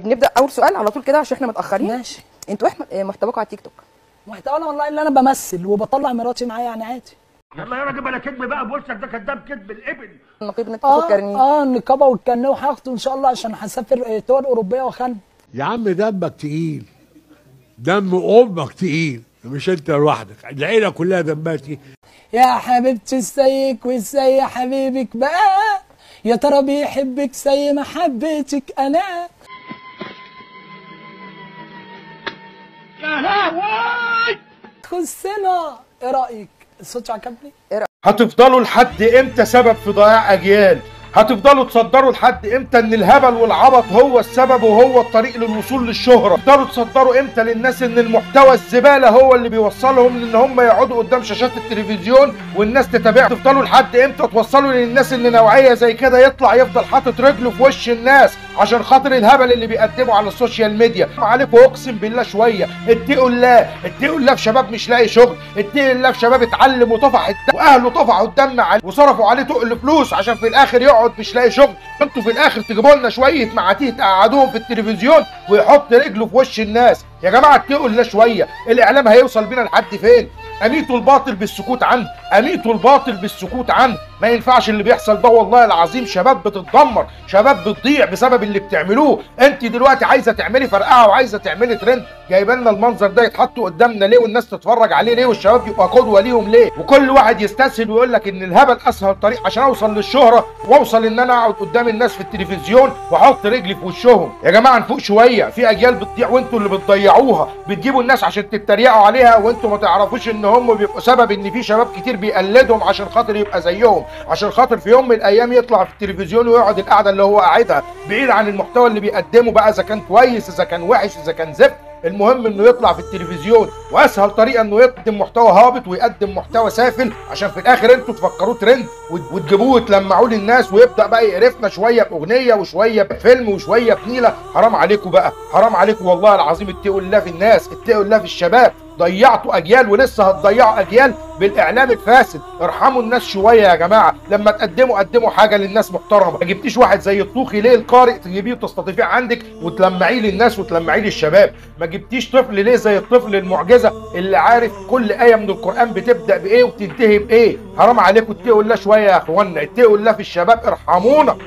نبدا اول سؤال على طول كده عشان احنا متاخرين. ماشي. انتوا ايه محتواكم على التيك توك؟ محتوانا والله اللي انا بمثل وبطلع مراتي معايا يعني عادي. يلا يا راجل بلا كدب بقى، بوشك ده كداب كدب الابل. النقيب ان انت تاخد كارنيه. النقابه والكارنيه وهاخده ان شاء الله عشان هسافر دول اوروبيه واخن. يا عم دمك تقيل، دم امك تقيل، مش انت لوحدك، العيله كلها دمها تقيل. يا حبيبتي ازيك وازاي حبيبك بقى، يا ترى بيحبك زي ما حبيتك انا. يا لهوي خصنا، ايه رايك؟ الصوت عجبني؟ هتفضلوا لحد امتى سبب في ضياع اجيال؟ هتفضلوا تصدروا لحد امتى ان الهبل والعبط هو السبب وهو الطريق للوصول للشهرة؟ هتفضلوا تصدروا امتى للناس ان المحتوى الزبالة هو اللي بيوصلهم ان هم يقعدوا قدام شاشات التلفزيون والناس تتابعهم؟ هتفضلوا لحد امتى توصلوا للناس ان نوعية زي كده يطلع يفضل حاطط رجله في وش الناس عشان خاطر الهبل اللي بيقدمه على السوشيال ميديا؟ عليكم اقسم بالله شوية، اتقوا الله، اتقوا الله في شباب مش لاقي شغل، اتقوا الله في شباب اتعلم وطفح الدم واهله طفحوا الدم عليه وصرفوا عليه تقل فلوس عشان في الاخر يقعد مش لاقي شغل. انتوا في الاخر تجيبوا لنا شويه معاتيه تقعدوهم في التلفزيون ويحط رجله في وش الناس. يا جماعه اتقوا الله شويه، الاعلام هيوصل بينا لحد فين؟ اميتوا الباطل بالسكوت عنه، اميتوا الباطل بالسكوت عنه. ما ينفعش اللي بيحصل ده والله العظيم. شباب بتتدمر، شباب بتضيع بسبب اللي بتعملوه. انت دلوقتي عايزه تعملي فرقعه وعايزه تعملي ترند، جايبه لنا المنظر ده يتحط قدامنا ليه والناس تتفرج عليه ليه والشباب يبقى قدوه ليهم ليه؟ وكل واحد يستسهل ويقول لك ان الهبل اسهل طريق عشان اوصل للشهره واوصل ان انا اقعد قدام الناس في التلفزيون واحط رجلي في وشهم. يا جماعه نفوق شويه، في اجيال بتضيع وانتوا اللي بتضيعوها. بتجيبوا الناس عشان تتريقوا عليها وانتوا ما تعرفوش ان هم بيبقوا سبب ان في شباب كتير بيقلدهم عشان خاطر يبقى زيهم، عشان خاطر في يوم من الايام يطلع في التلفزيون ويقعد القعده اللي هو قاعدها بعيد عن المحتوى اللي بيقدمه بقى، اذا كان كويس اذا كان وحش اذا كان زفت. المهم انه يطلع في التلفزيون، واسهل طريقه انه يقدم محتوى هابط ويقدم محتوى سافل عشان في الاخر انتوا تفكروه ترند وتجيبوه وتلمعوه للناس ويبدا بقى يقرفنا شويه باغنيه وشويه بفيلم وشويه بنيله. حرام عليكم بقى، حرام عليكم والله العظيم. اتقوا الله في الناس، اتقوا الله في الشباب. ضيعتوا اجيال ولسه هتضيعوا اجيال بالاعلام الفاسد. ارحموا الناس شويه يا جماعه، لما قدموا حاجه للناس محترمه. ما جبتيش واحد زي الطوخي ليه القارئ تجيبيه وتستضيفيه عندك وتلمعيه للناس وتلمعيه للشباب. ما جبتيش طفل ليه زي الطفل المعجزه اللي عارف كل ايه من القران بتبدا بايه وبتنتهي بايه. حرام عليكم، اتقوا الله شويه يا اخوانا، اتقوا الله في الشباب، ارحمونا.